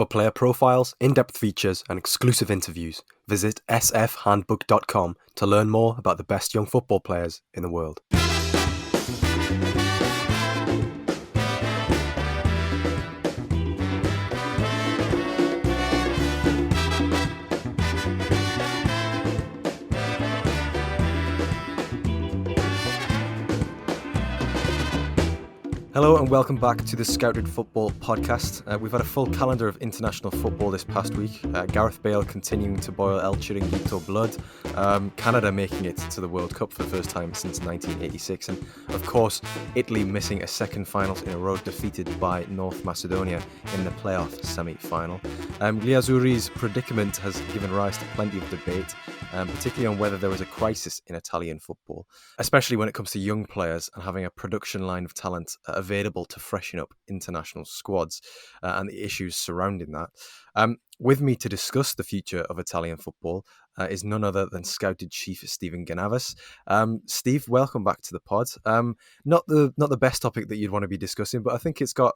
For player profiles, in-depth features, and exclusive interviews, visit sfhandbook.com to learn more about the best young football players in the world. Hello and welcome back to the Scouted Football podcast. We've had a full calendar of international football this past week. Gareth Bale continuing to boil El Chiringuito blood. Canada making it to the World Cup for the first time since 1986. And of course, Italy missing a second finals in a row, defeated by North Macedonia in the playoff semi-final. Gli Azzurri's predicament has given rise to plenty of debate, particularly on whether there is a crisis in Italian football, especially when it comes to young players and having a production line of talent available to freshen up international squads and the issues surrounding that. With me to discuss the future of Italian football is none other than Scouted Chief Stephen Ganavas. Steve, welcome back to the pod. Not the best topic that you'd want to be discussing, but I think it's got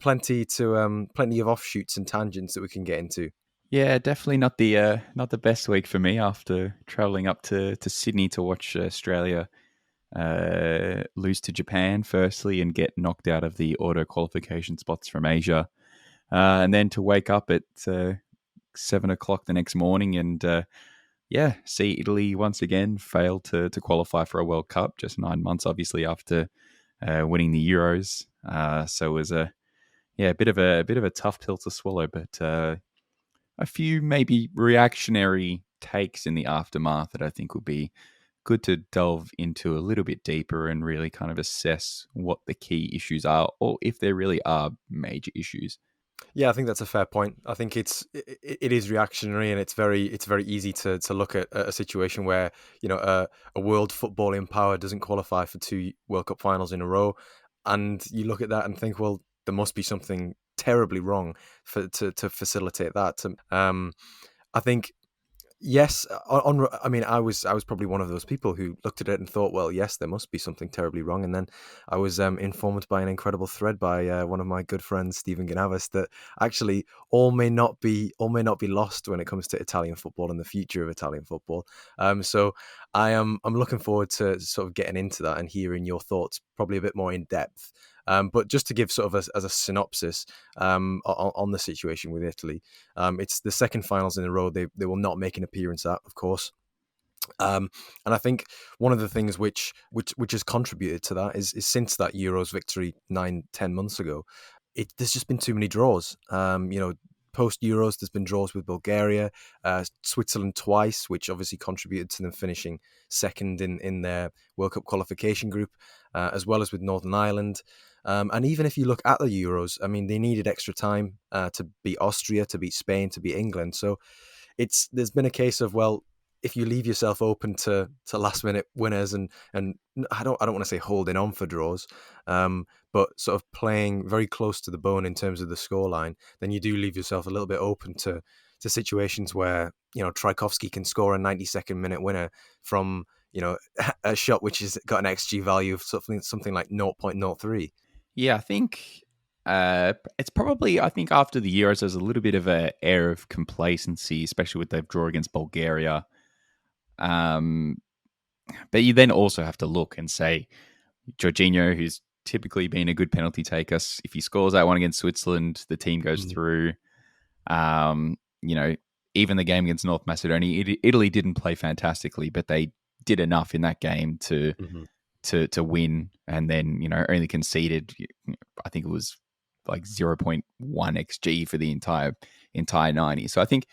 plenty of offshoots and tangents that we can get into. Yeah, definitely not the best week for me after travelling up to Sydney to watch Australia lose to Japan firstly and get knocked out of the auto qualification spots from Asia, and then to wake up at 7 o'clock the next morning and see Italy once again fail to qualify for a World Cup just 9 months obviously after winning the Euros. So it was a bit of a tough pill to swallow, but a few maybe reactionary takes in the aftermath that I think would be good to delve into a little bit deeper and really kind of assess what the key issues are, or if there really are major issues. Yeah, I think that's a fair point. I think it is reactionary, and it's very easy to look at a situation where a world footballing power doesn't qualify for 2 World Cup finals in a row, and you look at that and think, well, there must be something terribly wrong to facilitate that. I think. Yes, I was probably one of those people who looked at it and thought, well, yes, there must be something terribly wrong. And then I was informed by an incredible thread by one of my good friends, Stephen Ganavas, that actually all may not be lost when it comes to Italian football and the future of Italian football. So I'm looking forward to sort of getting into that and hearing your thoughts, probably a bit more in depth. But just to give sort of as a synopsis on the situation with Italy, it's the second finals in a row they will not make an appearance at, of course. And I think one of the things which has contributed to that is since that Euros victory 9-10 months ago, there's just been too many draws. Post Euros, there's been draws with Bulgaria, Switzerland twice, which obviously contributed to them finishing second in their World Cup qualification group, as well as with Northern Ireland. And even if you look at the Euros, I mean, they needed extra time to beat Austria, to beat Spain, to beat England. So there's been a case of, well, if you leave yourself open to last minute winners and I don't want to say holding on for draws, but sort of playing very close to the bone in terms of the scoreline, then you do leave yourself a little bit open to situations where Tchaikovsky can score a 92nd minute winner from a shot which has got an XG value of something like 0.03. Yeah, I think it's probably, I think after the Euros, there's a little bit of an air of complacency, especially with the draw against Bulgaria. But you then also have to look and say, Jorginho, who's typically been a good penalty taker, if he scores that one against Switzerland, the team goes through. Even the game against North Macedonia, Italy didn't play fantastically, but they did enough in that game to win, and then only conceded, I think it was like 0.1 xg for the entire 90. So I think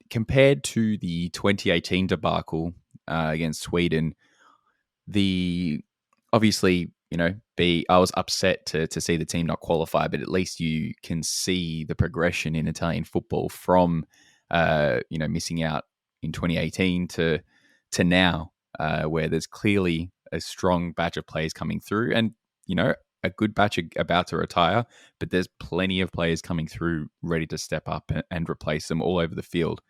compared to the 2018 debacle against Sweden, obviously I was upset to see the team not qualify, but at least you can see the progression in Italian football from missing out in 2018 to now, where there's clearly a strong batch of players coming through, and a good batch about to retire, but there's plenty of players coming through ready to step up and replace them all over the field.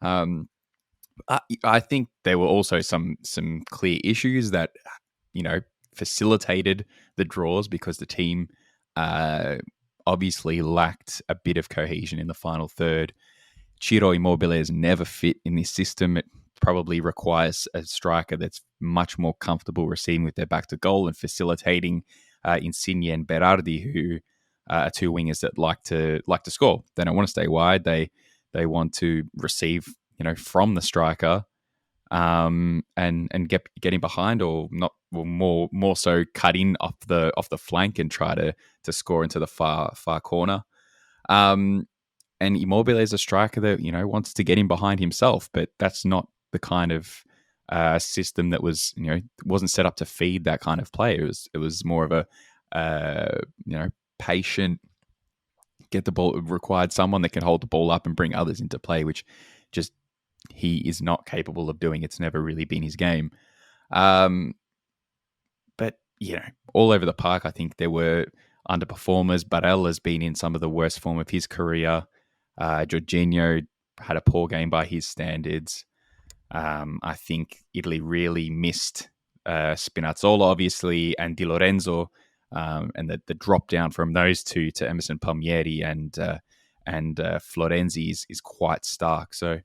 I think there were also some clear issues that facilitated the draws, because the team obviously lacked a bit of cohesion in the final third. Ciro Immobile is never fit in this system. It probably requires a striker that's much more comfortable receiving with their back to goal and facilitating Insigne and Berardi, who are two wingers that like to score. They don't want to stay wide. They want to receive, from the striker, and get in behind, or not, or more so cut in off the flank and try to score into the far corner. And Immobile is a striker that wants to get in behind himself, but that's not the kind of system that wasn't set up to feed that kind of play. It was more of a patient, get the ball. It required someone that can hold the ball up and bring others into play, which just he is not capable of doing. It's never really been his game. But all over the park, I think there were underperformers. Barella has been in some of the worst form of his career. Jorginho had a poor game by his standards. I think Italy really missed Spinazzola, obviously, and Di Lorenzo, and the drop down from those two to Emerson Palmieri and Florenzi is quite stark. So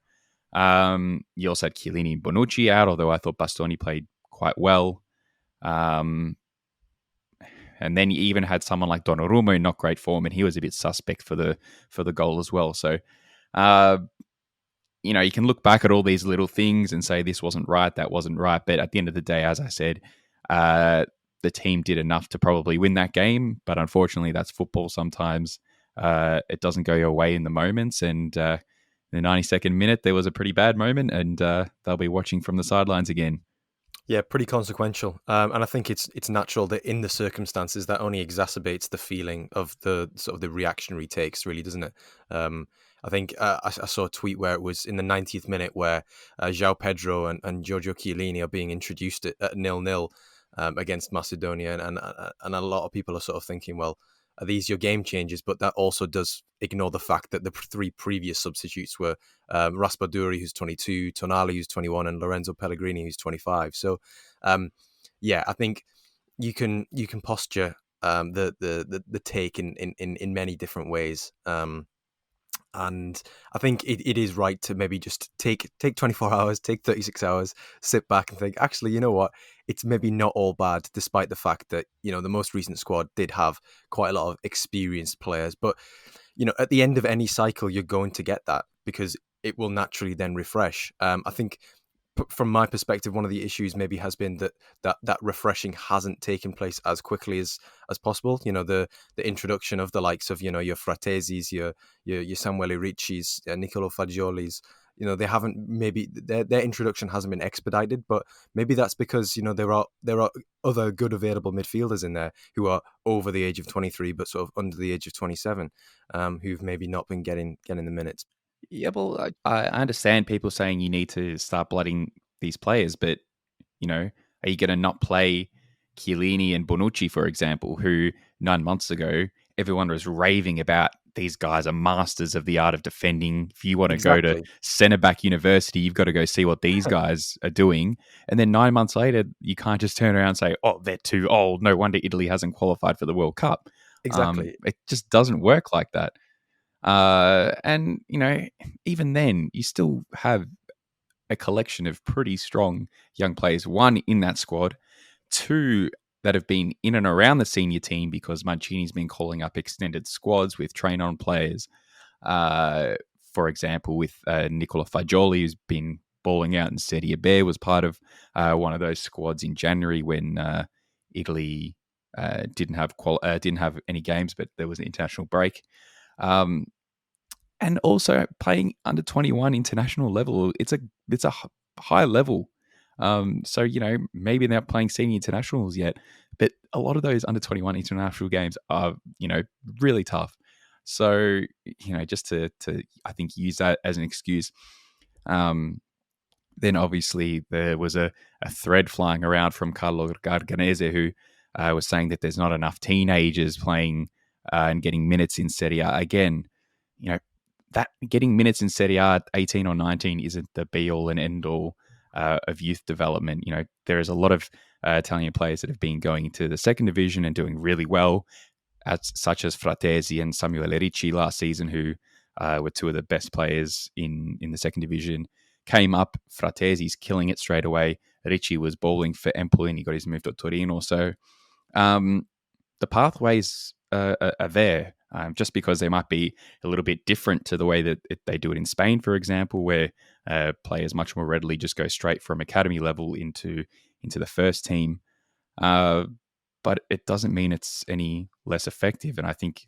you also had Chiellini and Bonucci out, although I thought Bastoni played quite well. And then you even had someone like Donnarumma in not great form, and he was a bit suspect for the goal as well. So, you can look back at all these little things and say this wasn't right, that wasn't right. But at the end of the day, as I said, the team did enough to probably win that game. But unfortunately, that's football. Sometimes it doesn't go your way in the moments. And in the 92nd minute, there was a pretty bad moment, and they'll be watching from the sidelines again. Yeah, pretty consequential, and I think it's natural that in the circumstances that only exacerbates the feeling of the sort of the reactionary takes, really, doesn't it? I think I saw a tweet where it was in the 90th minute where João Pedro and Giorgio Chiellini are being introduced at 0-0 against Macedonia, and a lot of people are sort of thinking, well, are these your game changers? But that also does ignore the fact that the three previous substitutes were Raspaduri, who's 22, Tonali, who's 21, and Lorenzo Pellegrini, who's 25. So, yeah, I think you can posture the take in many different ways. And I think it is right to maybe just take 24 hours, take 36 hours, sit back and think, actually, you know what? It's maybe not all bad, despite the fact that, the most recent squad did have quite a lot of experienced players. But, at the end of any cycle, you're going to get that because it will naturally then refresh. I think from my perspective, one of the issues maybe has been that refreshing hasn't taken place as quickly as possible. The introduction of the likes of your Fratesis, your Samuele Ricci's, Nicolo Faggioli's. They haven't, maybe their introduction hasn't been expedited, but maybe that's because there are other good available midfielders in there who are over the age of 23 but sort of under the age of 27, who've maybe not been getting the minutes. Yeah, well, I understand people saying you need to start blooding these players, but, are you going to not play Chiellini and Bonucci, for example, who 9 months ago, everyone was raving about these guys are masters of the art of defending. If you want to go to centre-back university, you've got to go see what these guys are doing. And then 9 months later, you can't just turn around and say, oh, they're too old. No wonder Italy hasn't qualified for the World Cup. Exactly. It just doesn't work like that. And, even then, you still have a collection of pretty strong young players. One, in that squad. Two, that have been in and around the senior team because Mancini's been calling up extended squads with train-on players. For example, with Nicola Fagioli, who's been balling out in Serie B, was part of one of those squads in January when Italy didn't have any games, but there was an international break. And also playing under 21 international level, it's a high level. So, maybe they're not playing senior internationals yet, but a lot of those under 21 international games are, really tough. So, just to I think use that as an excuse. Then obviously there was a thread flying around from Carlo Garganese who was saying that there's not enough teenagers playing and getting minutes in Serie A. Again, that getting minutes in Serie A at 18 or 19 isn't the be all and end all of youth development. There is a lot of Italian players that have been going into the second division and doing really well, such as Fratesi and Samuele Ricci last season, who were two of the best players in the second division, came up. Fratesi's killing it straight away. Ricci was balling for Empoli and he got his move to Torino. So um, the pathways are there, just because they might be a little bit different to the way that they do it in Spain, for example, where players much more readily just go straight from academy level into the first team. Uh, but it doesn't mean it's any less effective. And I think,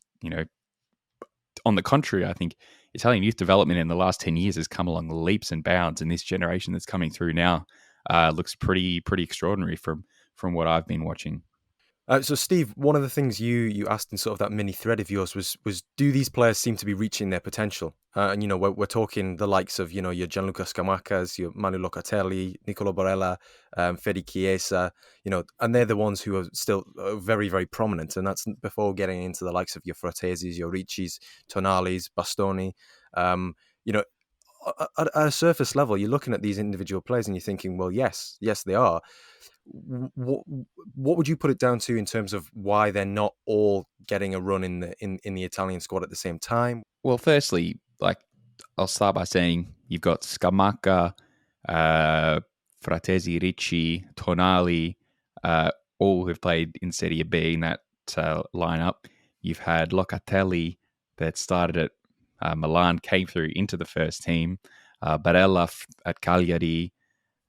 on the contrary, I think Italian youth development in the last 10 years has come along leaps and bounds. And this generation that's coming through now looks pretty extraordinary from what I've been watching. So, Steve, one of the things you asked in sort of that mini thread of yours was do these players seem to be reaching their potential? And we're talking the likes of your Gianluca Scamacca's, your Manu Locatelli, Nicolo Barella, Fede Chiesa, and they're the ones who are still very, very prominent. And that's before getting into the likes of your Fratesis, your Ricci's, Tonali's, Bastoni. You know, at a surface level, you're looking at these individual players and you're thinking, well, yes, they are. What would you put it down to in terms of why they're not all getting a run in the Italian squad at the same time? Well, firstly, I'll start by saying you've got Scamacca, uh, Fratesi, Ricci, Tonali, all who've played in Serie B in that lineup. You've had Locatelli that started at Milan, came through into the first team. Barella at Cagliari,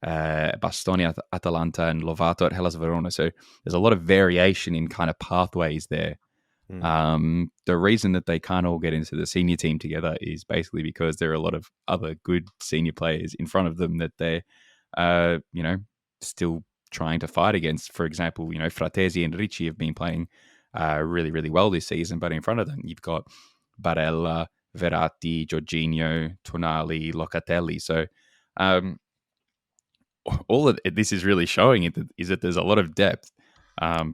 Bastoni at Atalanta, and Lovato at Hellas Verona. So there's a lot of variation in kind of pathways there. The reason that they can't all get into the senior team together is basically because there are a lot of other good senior players in front of them that they're, still trying to fight against. For example, Fratesi and Ricci have been playing really, really well this season, but in front of them, you've got Barella, Verratti, Jorginho, Tonali, Locatelli. So all of this is really showing it is that there's a lot of depth,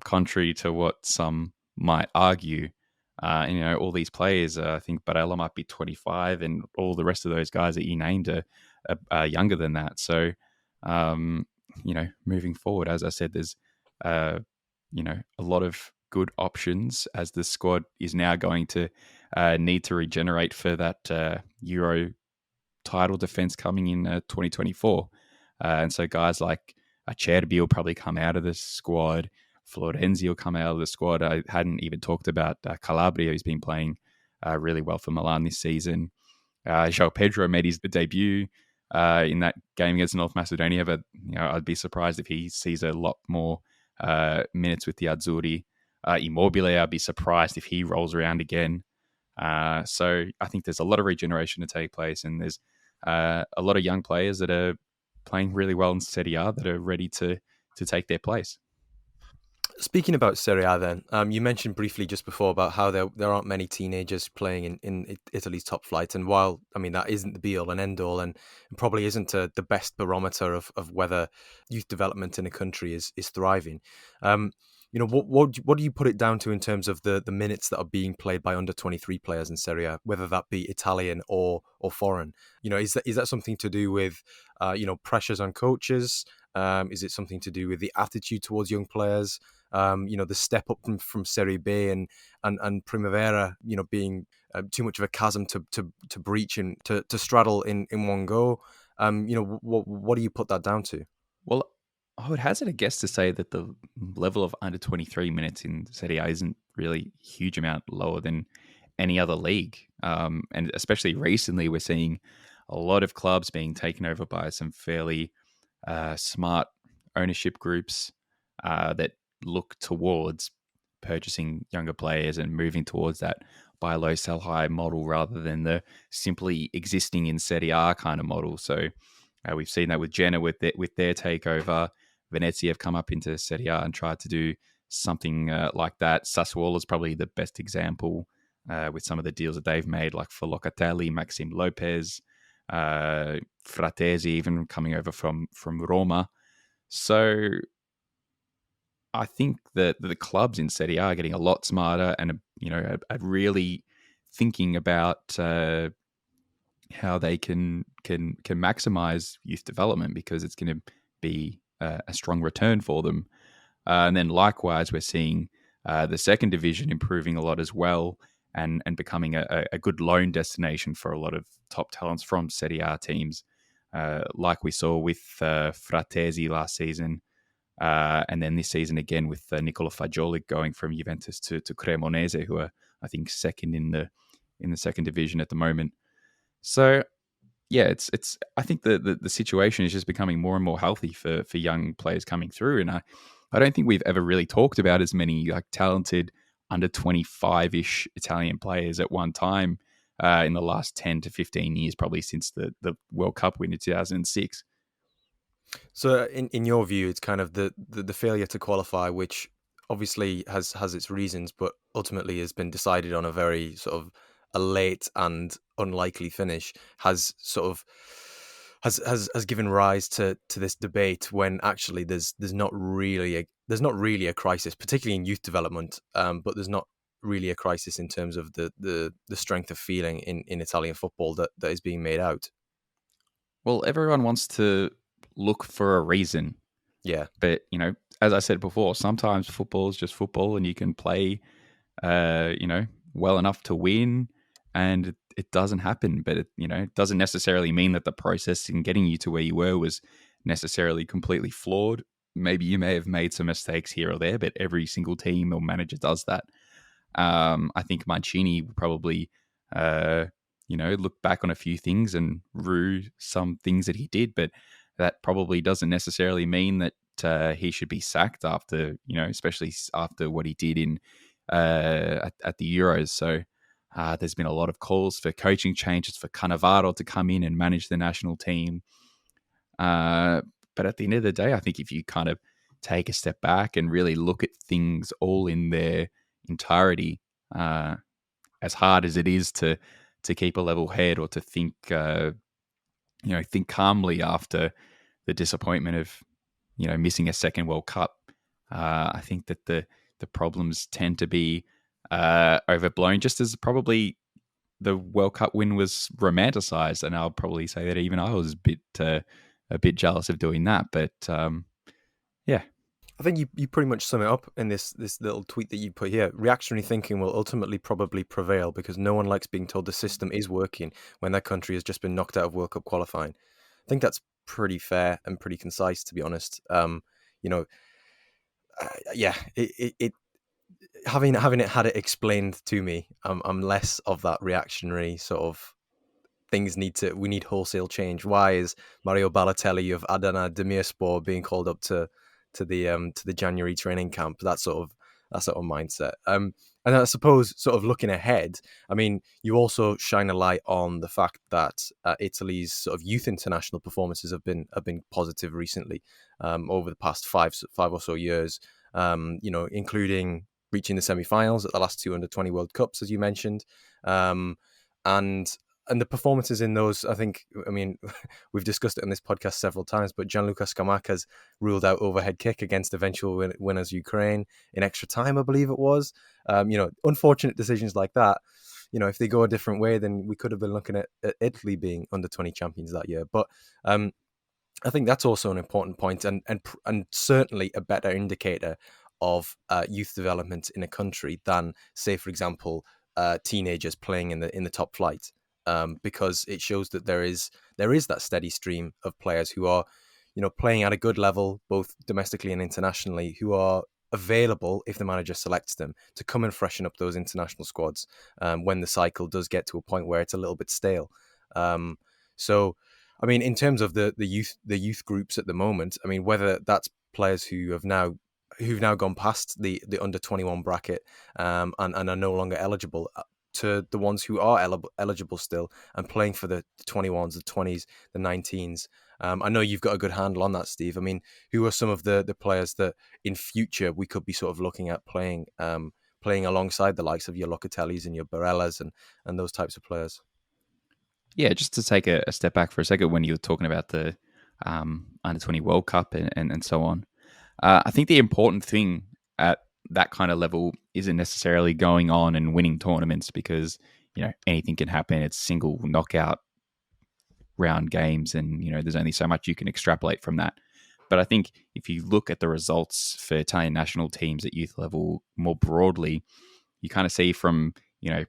contrary to what some might argue. All these players, I think Barella might be 25, and all the rest of those guys that you named are younger than that. So, moving forward, as I said, there's, a lot of good options as the squad is now going to need to regenerate for that Euro title defense coming in 2024. And so guys like Acerbi will probably come out of the squad. Florenzi will come out of the squad. I hadn't even talked about Calabria, who's been playing really well for Milan this season. João Pedro made his debut in that game against North Macedonia, but I'd be surprised if he sees a lot more minutes with the Azzurri. Immobile, I'd be surprised if he rolls around again. So I think there's a lot of regeneration to take place, and there's a lot of young players that are playing really well in Serie A that are ready to take their place. Speaking about Serie A, then you mentioned briefly just before about how there aren't many teenagers playing in Italy's top flight, and while that isn't the be all and end all, and probably isn't the best barometer of whether youth development in a country is thriving. What do you put it down to in terms of the minutes that are being played by under 23 players in Serie A, whether that be Italian or foreign? Is that something to do with pressures on coaches? Is it something to do with the attitude towards young players? The step up from Serie B and Primavera, being too much of a chasm to breach and to straddle in one go. What do you put that down to? Well, I would hazard a guess to say that the level of under 23 minutes in Serie A isn't really a huge amount lower than any other league. And especially recently, we're seeing a lot of clubs being taken over by some fairly smart ownership groups that look towards purchasing younger players and moving towards that buy low, sell high model rather than the simply existing in Serie A kind of model. So we've seen that with Genoa with their takeover. Venezia have come up into Serie A and tried to do something like that. Sassuolo is probably the best example with some of the deals that they've made, like for Locatelli, Maxim Lopez, Fratesi, even coming over from Roma. So I think that the clubs in Serie A are getting a lot smarter and are really thinking about how they can maximize youth development, because it's going to be a strong return for them. And then likewise, we're seeing The second division improving a lot as well, and becoming a good loan destination for a lot of top talents from Serie A teams, like we saw with Fratesi last season, and then this season again with Nicola Fagioli going from Juventus to Cremonese, who are, I think, second in the second division at the moment. So yeah, it's. I think the situation is just becoming more and more healthy for young players coming through, and I don't think we've ever really talked about as many like talented under 25-ish Italian players at one time in the last 10 to 15 years, probably since the World Cup win in 2006. So, in your view, it's kind of the failure to qualify, which obviously has its reasons, but ultimately has been decided on a very sort of a late and unlikely finish, has sort of has given rise to this debate when actually there's not really a crisis, particularly in youth development, but there's not really a crisis in terms of the strength of feeling in Italian football that is being made out. Well, everyone wants to look for a reason, Yeah. but as I said before, sometimes football is just football, and you can play well enough to win, and it doesn't happen. But it doesn't necessarily mean that the process in getting you to where you were was necessarily completely flawed. Maybe you may have made some mistakes here or there, but every single team or manager does that. I think Mancini will probably, look back on a few things and rue some things that he did, but that probably doesn't necessarily mean that he should be sacked after, especially after what he did in at the Euros. So there's been a lot of calls for coaching changes for Cannavaro to come in and manage the national team. But at the end of the day, I think if you kind of take a step back and really look at things all in their entirety, as hard as it is to keep a level head or to think calmly after the disappointment of missing a second World Cup. I think that the problems tend to be overblown, just as probably the World Cup win was romanticized, and I'll probably say that even I was a bit jealous of doing that. But yeah, I think you pretty much sum it up in this little tweet that you put here. Reactionary thinking will ultimately probably prevail because no one likes being told the system is working when their country has just been knocked out of World Cup qualifying. I think that's pretty fair and pretty concise, to be honest. You know, yeah, it having it had it explained to me, I'm less of that reactionary sort of we need wholesale change. Why is Mario Balotelli of Adana Demirspor being called up to the January training camp? That sort of mindset. And I suppose sort of looking ahead, I mean, you also shine a light on the fact that Italy's sort of youth international performances have been positive recently, over the past five or so years. Including reaching the semi-finals at the last two under-20 World Cups, as you mentioned, and the performances in those, I mean, we've discussed it on this podcast several times, but Gianluca Scamacca's ruled out overhead kick against eventual winners Ukraine in extra time, I believe it was. Unfortunate decisions like that. If they go a different way, then we could have been looking at Italy being under 20 champions that year. But I think that's also an important point, and certainly a better indicator of youth development in a country than, say, for example, teenagers playing in the top flight. Because it shows that there is that steady stream of players who are, playing at a good level, both domestically and internationally, who are available if the manager selects them to come and freshen up those international squads when the cycle does get to a point where it's a little bit stale. So, I mean, in terms of the youth groups at the moment, I mean, whether that's players who've now gone past the under 21 bracket and are no longer eligible, to the ones who are eligible still and playing for the 21s, the 20s, the 19s. I know you've got a good handle on that, Steve. I mean, who are some of the players that in future we could be sort of looking at playing alongside the likes of your Locatellis and your Barellas and those types of players? yeah. Just to take a step back for a second, when you were talking about the under 20 World Cup and so on, I think the important thing at that kind of level isn't necessarily going on and winning tournaments, because anything can happen. It's single knockout round games, and there's only so much you can extrapolate from that. But I think if you look at the results for Italian national teams at youth level more broadly, you kind of see from,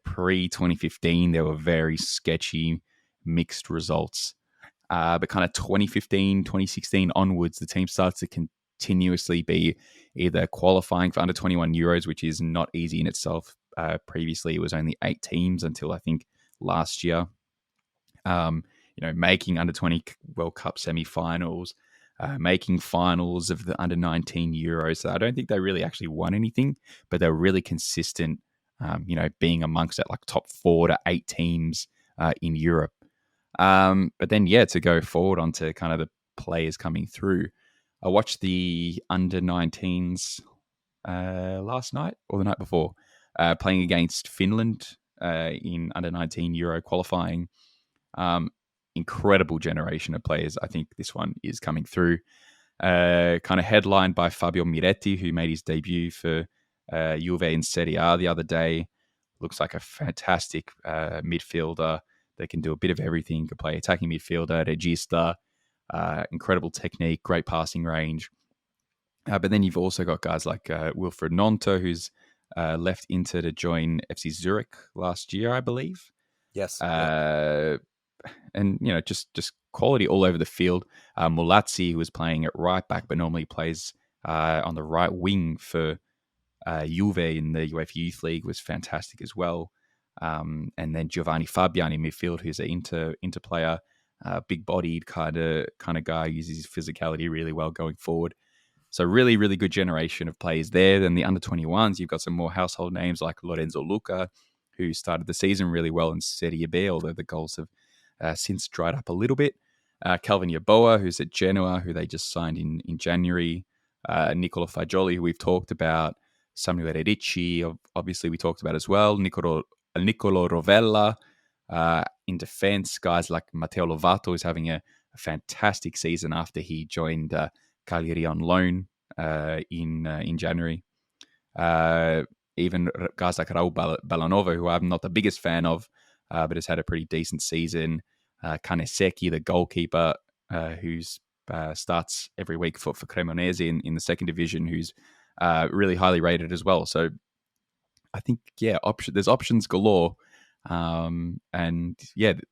pre 2015, there were very sketchy, mixed results. But kind of 2015, 2016 onwards, the team starts to continuously be either qualifying for under 21 Euros, which is not easy in itself. Previously, it was only 8 teams until I think last year. Making under 20 World Cup semi-finals, making finals of the under 19 Euros. So I don't think they really actually won anything, but they're really consistent. Being amongst that like top 4 to 8 teams in Europe. But then, to go forward onto kind of the players coming through, I watched the under 19s last night or the night before, playing against Finland in under 19 Euro qualifying. Incredible generation of players. I think this one is coming through. Kind of headlined by Fabio Miretti, who made his debut for Juve in Serie A the other day. Looks like a fantastic midfielder that can do a bit of everything. Can play attacking midfielder, regista, incredible technique, great passing range. But then you've also got guys like Wilfried Nonto, who's left Inter to join FC Zurich last year, I believe. Yes. And just quality all over the field. Mulazzi, who was playing at right back, but normally plays on the right wing for Juve in the UEFA Youth League, was fantastic as well. And then Giovanni Fabiani in midfield, who's an Inter player, big-bodied kind of guy, uses his physicality really well going forward. So really, really good generation of players there. Then the under-21s, you've got some more household names like Lorenzo Luca, who started the season really well in Serie B, although the goals have since dried up a little bit. Calvin Yeboah, who's at Genoa, who they just signed in January. Nicolo Fagioli, who we've talked about. Samuel Ricci, obviously we talked about as well. Nicolo Rovella. In defense, guys like Matteo Lovato is having a fantastic season after he joined Cagliari on loan in January. Even guys like Raul Ballanova, who I'm not the biggest fan of, but has had a pretty decent season. Kaneseki, the goalkeeper, who starts every week for Cremonese in the second division, who's really highly rated as well. So I think, there's options galore.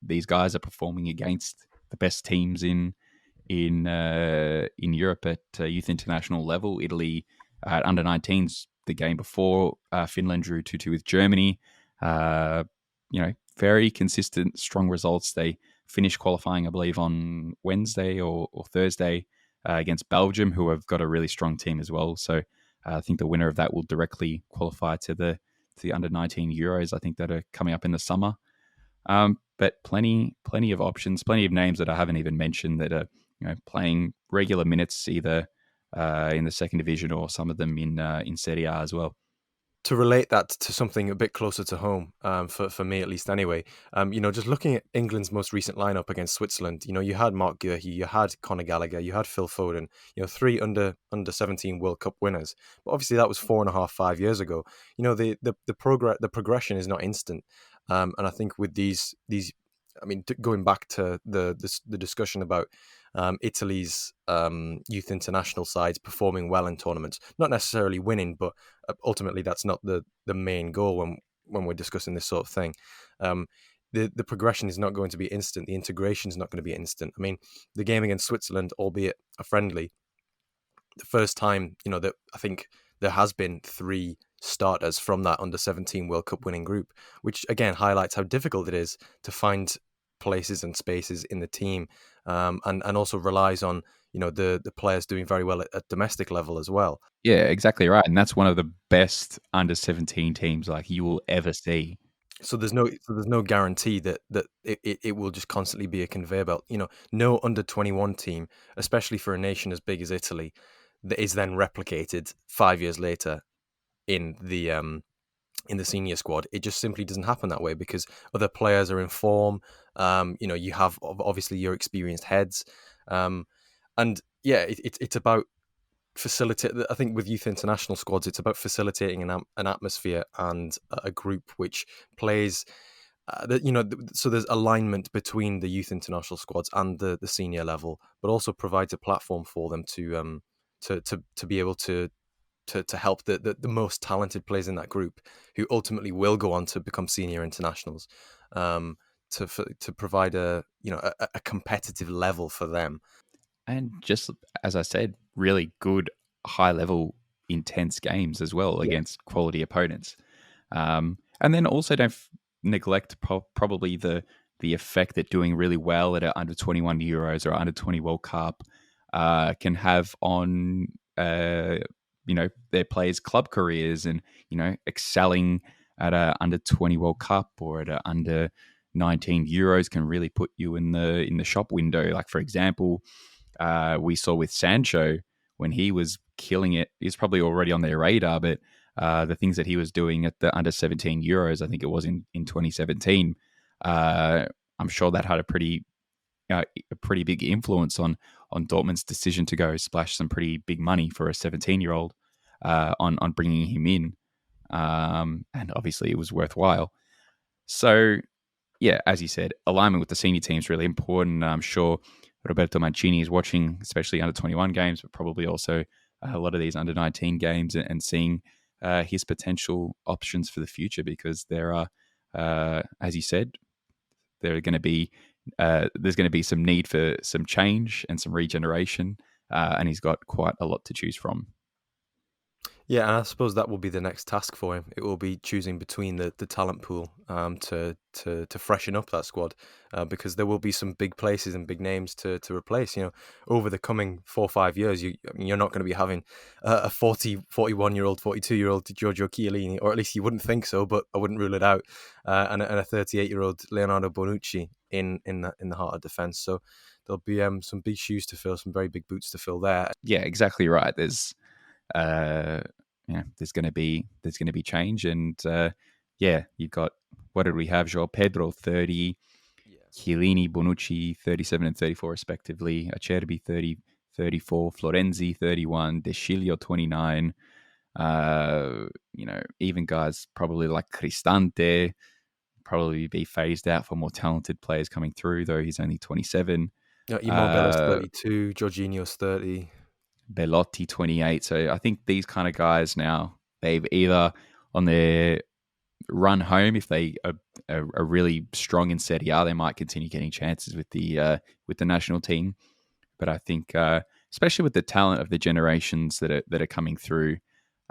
These guys are performing against the best teams in Europe at youth international level. Italy at under 19s, the game before, Finland drew 2-2 with Germany. Very consistent, strong results. They finished qualifying, I believe, on Wednesday or Thursday against Belgium, who have got a really strong team as well. So I think the winner of that will directly qualify to the under 19 Euros, I think, that are coming up in the summer. But plenty of options, plenty of names that I haven't even mentioned that are playing regular minutes, either in the second division or some of them in Serie A as well. To relate that to something a bit closer to home, for me at least anyway, just looking at England's most recent lineup against Switzerland, you had Mark Guehi, you had Conor Gallagher, you had Phil Foden, 3 under 17 World Cup winners. But obviously that was 5 years ago. The progression is not instant, and I think with these, going back to the discussion about Italy's youth international sides performing well in tournaments, not necessarily winning, but ultimately that's not the main goal when we're discussing this sort of thing. The progression is not going to be instant. The integration is not going to be instant. The game against Switzerland, albeit a friendly, the first time, that I think there has been 3 starters from that under 17 World Cup winning group, which again highlights how difficult it is to find places and spaces in the team, and also relies on the players doing very well at domestic level as well. Yeah, exactly right, and that's one of the best under 17 teams like you will ever see. So there's no guarantee that it will just constantly be a conveyor belt. No under 21 team, especially for a nation as big as Italy, that is then replicated 5 years later in the senior squad. It just simply doesn't happen that way because other players are in form. You have obviously your experienced heads, it's about facilitate. I think with youth international squads, it's about facilitating an atmosphere and a group which plays so there's alignment between the youth international squads and the senior level, but also provides a platform for them to be able to help the most talented players in that group, who ultimately will go on to become senior internationals, to provide a competitive level for them. And just as I said, really good, high level, intense games as well Yeah, against quality opponents. And then also don't neglect probably the effect that doing really well at a under 21 Euros or under 20 World Cup can have on their players' club careers, and excelling at a under 20 World Cup or at a under 19 Euros can really put you in the shop window. Like, for example, we saw with Sancho when he was killing it. He's probably already on their radar, but the things that he was doing at the under 17 Euros, I think it was in 2017, I'm sure that had a pretty big influence on Dortmund's decision to go splash some pretty big money for a 17-year-old on bringing him in, and obviously it was worthwhile. So yeah, as you said, alignment with the senior team is really important. I'm sure Roberto Mancini is watching, especially under 21 games, but probably also a lot of these under 19 games, and seeing his potential options for the future, because there are, as you said, there are going to be there's going to be some need for some change and some regeneration, and he's got quite a lot to choose from. yeah, and I suppose that will be the next task for him. It will be choosing between the talent pool, to freshen up that squad, because there will be some big places and big names to replace. Over the coming 4 or 5 years, you're not going to be having a 41-year-old, 42-year-old Giorgio Chiellini, or at least you wouldn't think so, but I wouldn't rule it out, and a 38-year-old Leonardo Bonucci in the heart of defence. So there'll be some big shoes to fill, some very big boots to fill there. Yeah, exactly right. Uh, there's going to be change, and yeah, you've got, what did we have? Joao Pedro 30, Yeah. Chiellini, Bonucci 37 and 34 respectively, Acerbi 30, 34, Florenzi 31, De Sciglio 29. Even guys probably like Cristante probably be phased out for more talented players coming through, though he's only 27. Immobile's Uh, 32, Jorginho's 30. Belotti 28. So I think these kind of guys now, they've either on their run home, if they are really strong in Serie A, they might continue getting chances with the national team. But I think, especially with the talent of the generations that are coming through,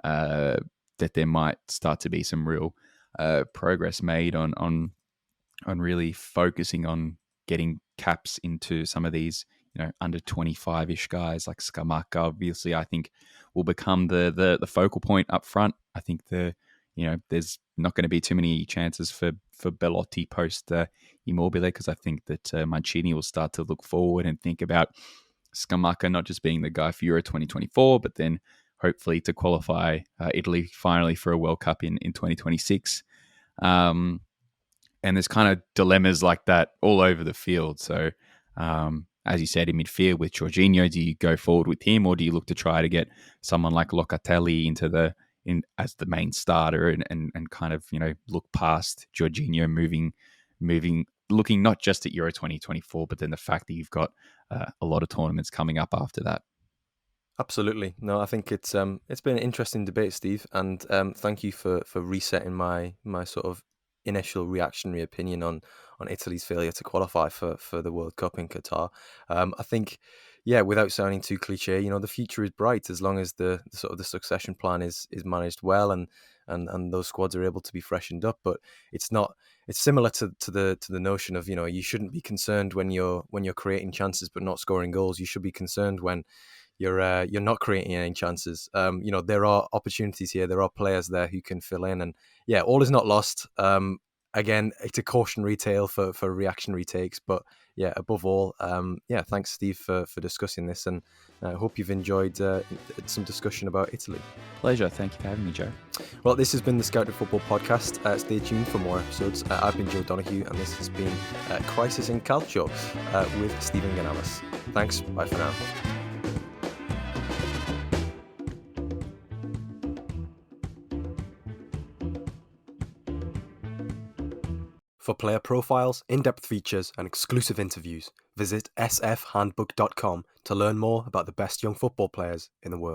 that there might start to be some real progress made on really focusing on getting caps into some of these, under 25-ish guys like Scamacca. Obviously, I think will become the focal point up front. I think there's not going to be too many chances for Belotti post Immobile, because I think that Mancini will start to look forward and think about Scamacca not just being the guy for Euro 2024, but then hopefully to qualify Italy finally for a World Cup in 2026. And there's kind of dilemmas like that all over the field. So, as you said, in midfield with Jorginho, do you go forward with him, or do you look to try to get someone like Locatelli as the main starter, and kind of look past Jorginho, moving, looking not just at Euro 2024, but then the fact that you've got a lot of tournaments coming up after that. Absolutely. No, I think it's been an interesting debate, Steve, and thank you for resetting my sort of initial reactionary opinion on Italy's failure to qualify for the World Cup in Qatar. I think, yeah, without sounding too cliche, the future is bright as long as the sort of the succession plan is managed well, and those squads are able to be freshened up. But it's not. It's similar to the notion of, you shouldn't be concerned when you're creating chances but not scoring goals. You should be concerned when you're not creating any chances. There are opportunities here. There are players there who can fill in, and yeah, all is not lost. Again, it's a cautionary tale for reactionary takes, but yeah, above all, yeah, thanks, Steve, for discussing this, and I hope you've enjoyed some discussion about Italy. Pleasure. Thank you for having me, Joe. Well, this has been the Scouted Football Podcast. Stay tuned for more episodes. I've been Joe Donoghue, and this has been Crisis in Calcio with Stephen Ganavas. Thanks. Bye for now. For player profiles, in-depth features, and exclusive interviews, visit sfhandbook.com to learn more about the best young football players in the world.